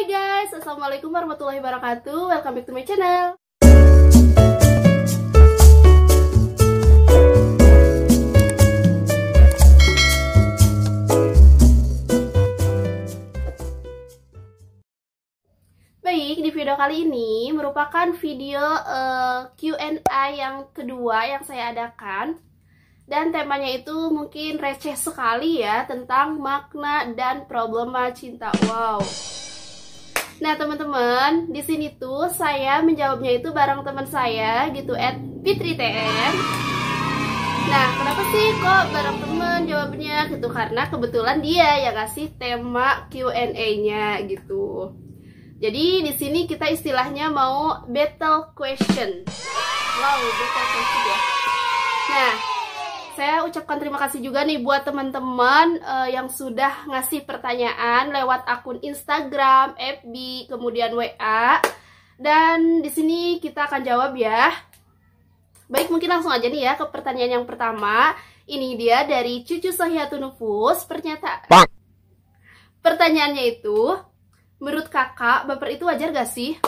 guys, assalamualaikum warahmatullahi wabarakatuh. Welcome back to my channel. Baik, di video kali ini merupakan video Q&A yang kedua yang saya adakan. Dan temanya itu mungkin receh sekali ya, tentang makna dan problema cinta. Wow. Nah teman-teman, di sini tuh saya menjawabnya itu bareng teman saya gitu, @fitritm. Nah, kenapa sih kok bareng temen jawabnya gitu? Karena kebetulan dia yang ngasih tema Q&A-nya gitu. Jadi di sini kita istilahnya mau battle question. Wow, battle question ya. Nah, saya ucapkan terima kasih juga nih buat teman-teman yang sudah ngasih pertanyaan lewat akun Instagram, FB, kemudian WA. Dan di sini kita akan jawab ya. Baik, mungkin langsung aja nih ya ke pertanyaan yang pertama. Ini dia dari Cucu Sahiyatun Nufus. Pertanyaannya itu, menurut kakak, baper itu wajar gak sih?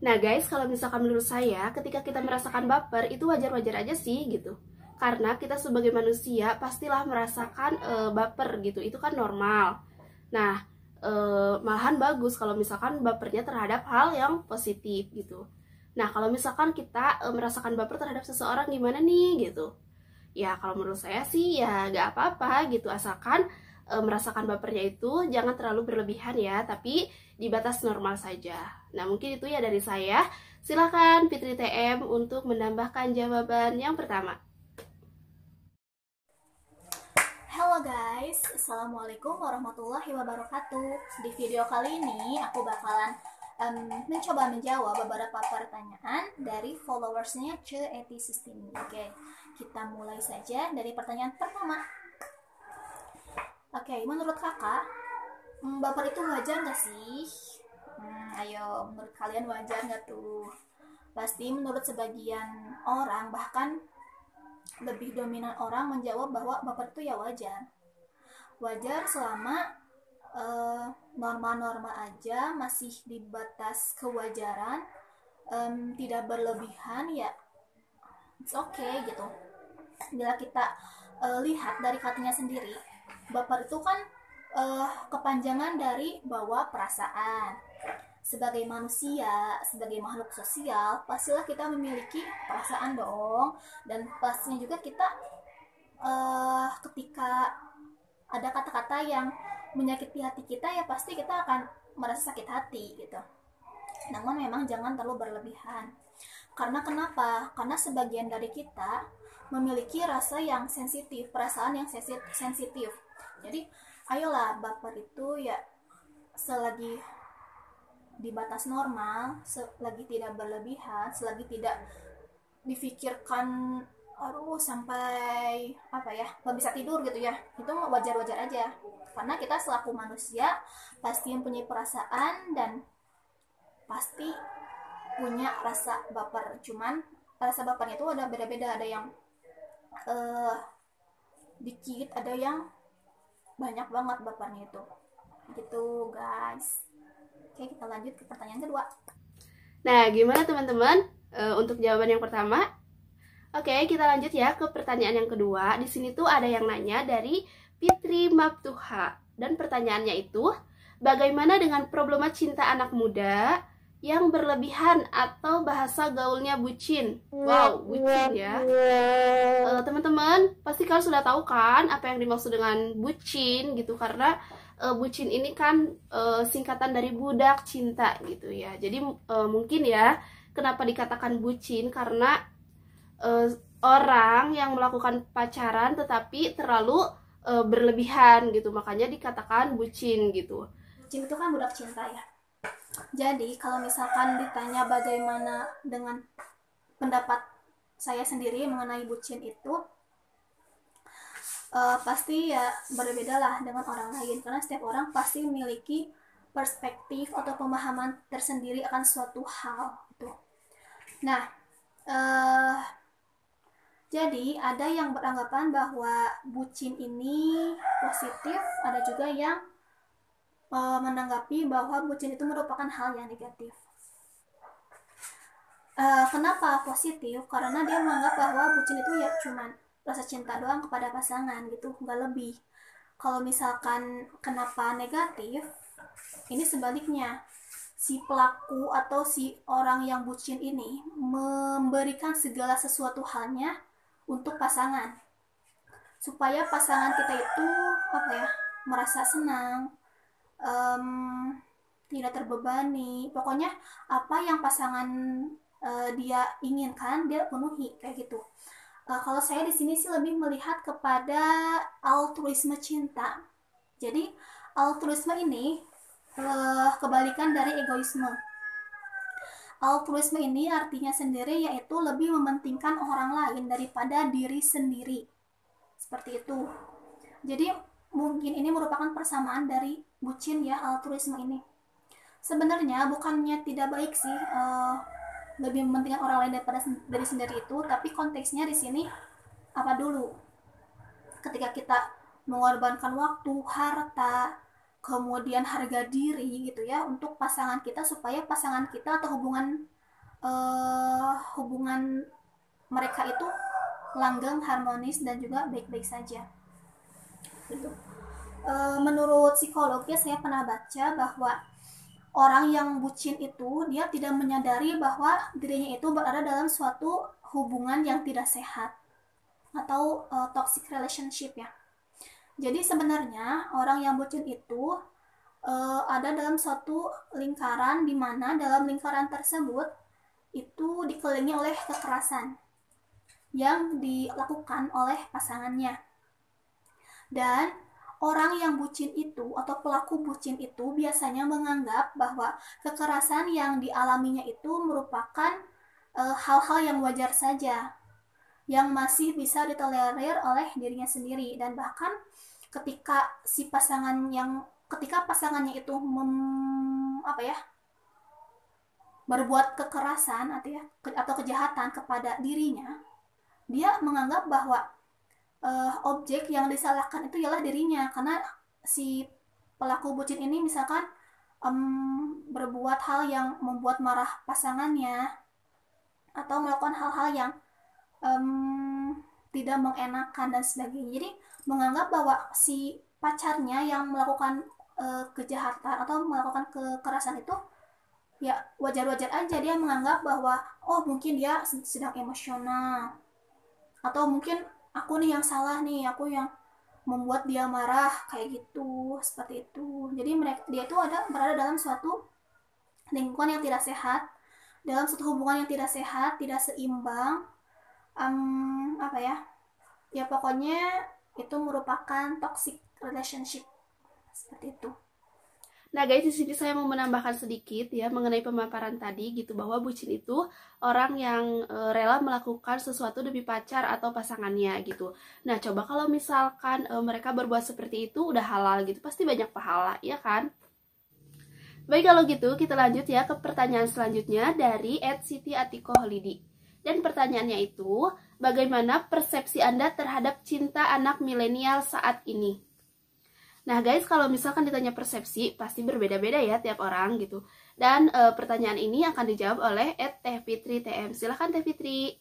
Nah guys, kalau misalkan menurut saya, ketika kita merasakan baper, itu wajar-wajar aja sih gitu. Karena kita sebagai manusia pastilah merasakan baper gitu, itu kan normal. Nah, malahan bagus kalau misalkan bapernya terhadap hal yang positif gitu. Nah, kalau misalkan kita merasakan baper terhadap seseorang gimana nih gitu. Ya, kalau menurut saya sih ya gak apa-apa gitu, asalkan merasakan bapernya itu jangan terlalu berlebihan ya, tapi di batas normal saja. Nah, mungkin itu ya dari saya. Silahkan Fitri TM untuk menambahkan jawaban yang pertama. Halo guys, assalamualaikum warahmatullahi wabarakatuh. Di video kali ini aku bakalan mencoba menjawab beberapa pertanyaan dari followersnya Ce@Sistemi. Oke, kita mulai saja dari pertanyaan pertama. Oke, menurut kakak, baper itu wajar nggak sih? Ayo, menurut kalian wajar nggak tuh? Pasti menurut sebagian orang, bahkan lebih dominan orang menjawab bahwa baper itu ya wajar. Wajar selama norma-norma aja masih di batas kewajaran, tidak berlebihan ya, it's okay gitu. Bila kita lihat dari katanya sendiri, baper itu kan kepanjangan dari bawa perasaan. Sebagai manusia, sebagai makhluk sosial, pastilah kita memiliki perasaan dong. Dan pastinya juga kita ketika ada kata-kata yang menyakiti hati kita, ya pasti kita akan merasa sakit hati gitu. Namun memang jangan terlalu berlebihan. Karena kenapa? Karena sebagian dari kita memiliki rasa yang sensitif, perasaan yang sensitif. Jadi ayolah, baper itu ya selagi di batas normal, selagi tidak berlebihan, selagi tidak difikirkan sampai nggak bisa tidur gitu ya, itu wajar-wajar aja. Karena kita selaku manusia pasti mempunyai perasaan dan pasti punya rasa baper. Cuman rasa bapernya itu ada beda-beda, ada yang dikit, ada yang banyak banget bapernya itu gitu guys. Oke, kita lanjut ke pertanyaan kedua. Nah, gimana teman-teman untuk jawaban yang pertama? Oke, kita lanjut ya ke pertanyaan yang kedua. Di sini tuh ada yang nanya dari Fitri Mabtuha. Dan pertanyaannya itu, bagaimana dengan problema cinta anak muda yang berlebihan atau bahasa gaulnya bucin? Wow, bucin ya. Teman-teman, pasti kalian sudah tahu kan apa yang dimaksud dengan bucin gitu, karena bucin ini kan singkatan dari budak cinta gitu ya. Jadi mungkin ya kenapa dikatakan bucin, karena orang yang melakukan pacaran tetapi terlalu berlebihan gitu, makanya dikatakan bucin gitu. Bucin itu kan budak cinta ya. Jadi kalau misalkan ditanya bagaimana dengan pendapat saya sendiri mengenai bucin itu, pasti ya berbeda lah dengan orang lain, karena setiap orang pasti memiliki perspektif atau pemahaman tersendiri akan suatu hal gitu. Nah, jadi ada yang beranggapan bahwa bucin ini positif, ada juga yang menanggapi bahwa bucin itu merupakan hal yang negatif. Kenapa positif? Karena dia menganggap bahwa bucin itu ya cuman rasa cinta doang kepada pasangan gitu, nggak lebih. Kalau misalkan kenapa negatif, ini sebaliknya, si pelaku atau si orang yang bucin ini memberikan segala sesuatu halnya untuk pasangan, supaya pasangan kita itu apa ya, merasa senang, tidak terbebani. Pokoknya apa yang pasangan dia inginkan dia penuhi kayak gitu. Kalau saya di sini sih lebih melihat kepada altruisme cinta. Jadi altruisme ini kebalikan dari egoisme. Altruisme ini artinya sendiri yaitu lebih mementingkan orang lain daripada diri sendiri. Seperti itu. Jadi mungkin ini merupakan persamaan dari bucin ya, altruisme ini. Sebenarnya bukannya tidak baik sih lebih mementingkan orang lain daripada diri sendiri itu, tapi konteksnya di sini apa dulu? Ketika kita mengorbankan waktu, harta, kemudian harga diri gitu ya untuk pasangan kita, supaya pasangan kita atau hubungan mereka itu langgeng, harmonis, dan juga baik-baik saja. Gitu. Menurut psikolognya saya pernah baca bahwa orang yang bucin itu dia tidak menyadari bahwa dirinya itu berada dalam suatu hubungan yang tidak sehat atau toxic relationship ya. Jadi sebenarnya orang yang bucin itu ada dalam suatu lingkaran, di mana dalam lingkaran tersebut itu dikelilingi oleh kekerasan yang dilakukan oleh pasangannya. Dan orang yang bucin itu atau pelaku bucin itu biasanya menganggap bahwa kekerasan yang dialaminya itu merupakan hal-hal yang wajar saja, yang masih bisa ditolerir oleh dirinya sendiri. Dan bahkan ketika pasangannya itu berbuat kekerasan atau kejahatan kepada dirinya, dia menganggap bahwa objek yang disalahkan itu ialah dirinya, karena si pelaku bucin ini misalkan berbuat hal yang membuat marah pasangannya atau melakukan hal-hal yang tidak mengenakan dan sebagainya. Jadi menganggap bahwa si pacarnya yang melakukan kejahatan atau melakukan kekerasan itu ya wajar-wajar aja. Dia menganggap bahwa oh mungkin dia sedang emosional, atau mungkin aku nih yang salah nih, aku yang membuat dia marah kayak gitu, seperti itu. Jadi dia itu berada dalam suatu lingkungan yang tidak sehat, dalam suatu hubungan yang tidak sehat, tidak seimbang. Ya pokoknya itu merupakan toxic relationship, seperti itu. Nah guys, di sini saya mau menambahkan sedikit ya mengenai pemaparan tadi gitu, bahwa bucin itu orang yang rela melakukan sesuatu demi pacar atau pasangannya gitu. Nah coba kalau misalkan mereka berbuat seperti itu udah halal gitu, pasti banyak pahala ya kan? Baik, kalau gitu kita lanjut ya ke pertanyaan selanjutnya dari @siti_atiko_holidi. Dan pertanyaannya itu, bagaimana persepsi Anda terhadap cinta anak milenial saat ini? Nah guys, kalau misalkan ditanya persepsi, pasti berbeda-beda ya tiap orang gitu. Dan pertanyaan ini akan dijawab oleh @tehfitri_tm. Silahkan Teh Fitri.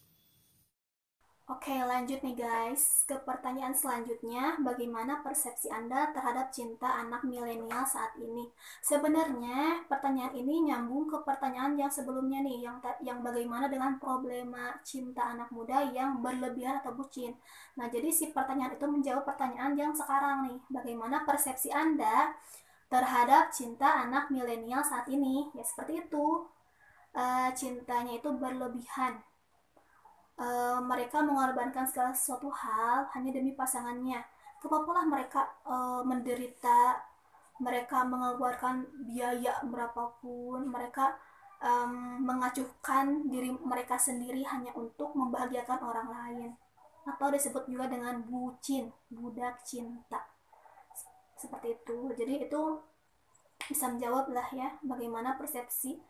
Oke, lanjut nih guys ke pertanyaan selanjutnya. Bagaimana persepsi Anda terhadap cinta anak milenial saat ini? Sebenarnya pertanyaan ini nyambung ke pertanyaan yang sebelumnya nih, yang bagaimana dengan problema cinta anak muda yang berlebihan atau bucin. Nah, jadi si pertanyaan itu menjawab pertanyaan yang sekarang nih. Bagaimana persepsi Anda terhadap cinta anak milenial saat ini? Ya seperti itu. Cintanya itu berlebihan. Mereka mengorbankan segala sesuatu hal hanya demi pasangannya. Kepapalah mereka menderita, mereka mengeluarkan biaya berapapun, mereka mengacuhkan diri mereka sendiri hanya untuk membahagiakan orang lain, atau disebut juga dengan bucin, budak cinta, seperti itu. Jadi itu bisa menjawab lah ya bagaimana persepsi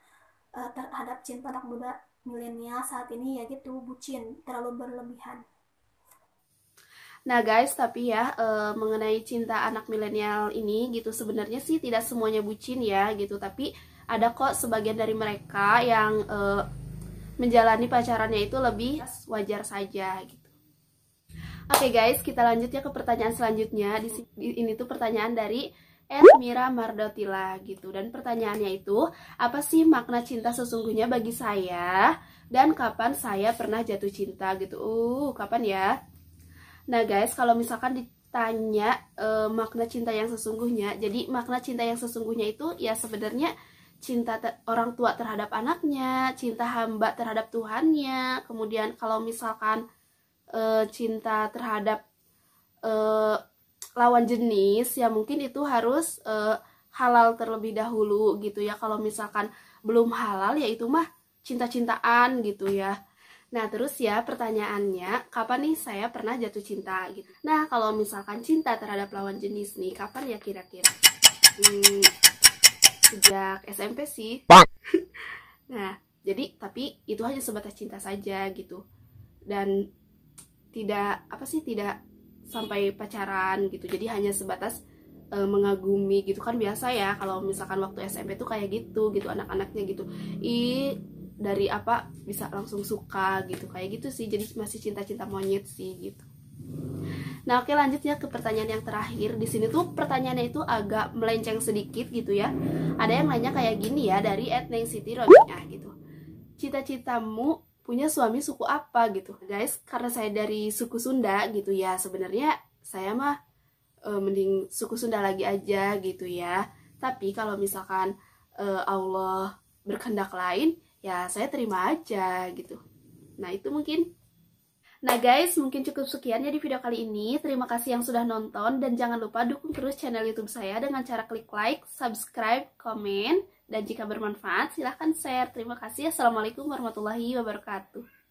terhadap cinta anak muda milenial saat ini, ya gitu, bucin, terlalu berlebihan. Nah guys, tapi ya mengenai cinta anak milenial ini gitu, sebenarnya sih tidak semuanya bucin ya gitu, tapi ada kok sebagian dari mereka yang menjalani pacarannya itu lebih wajar saja gitu. Oke guys, kita lanjut ya ke pertanyaan selanjutnya. Ini tuh pertanyaan dari Mira Mardotila gitu. Dan pertanyaannya itu, apa sih makna cinta sesungguhnya bagi saya? Dan kapan saya pernah jatuh cinta gitu? Kapan ya? Nah guys, kalau misalkan ditanya makna cinta yang sesungguhnya, jadi makna cinta yang sesungguhnya itu ya sebenarnya cinta orang tua terhadap anaknya, cinta hamba terhadap Tuhannya, kemudian kalau misalkan cinta terhadap lawan jenis ya mungkin itu harus halal terlebih dahulu gitu ya. Kalau misalkan belum halal ya itu mah cinta-cintaan gitu ya. Nah terus ya pertanyaannya, kapan nih saya pernah jatuh cinta gitu. Nah kalau misalkan cinta terhadap lawan jenis nih, kapan ya kira-kira? Sejak SMP sih. Nah jadi tapi itu hanya sebatas cinta saja gitu, dan tidak tidak sampai pacaran gitu. Jadi hanya sebatas mengagumi gitu kan, biasa ya kalau misalkan waktu SMP tuh kayak gitu anak-anaknya gitu. Dari apa bisa langsung suka gitu, kayak gitu sih. Jadi masih cinta-cinta monyet sih gitu. Nah oke, lanjut ya ke pertanyaan yang terakhir. Di sini tuh pertanyaannya itu agak melenceng sedikit gitu ya. Ada yang nanya kayak gini ya, dari @nengsiti_robiah gitu. Cita-citamu punya suami suku apa gitu guys. Karena saya dari suku Sunda gitu ya, sebenarnya saya mah mending suku Sunda lagi aja gitu ya. Tapi kalau misalkan Allah berkehendak lain ya saya terima aja gitu. Nah itu mungkin. Nah guys, mungkin cukup sekian ya di video kali ini. Terima kasih yang sudah nonton, dan jangan lupa dukung terus channel YouTube saya dengan cara klik like, subscribe, komen, dan jika bermanfaat silahkan share. Terima kasih. Assalamualaikum warahmatullahi wabarakatuh.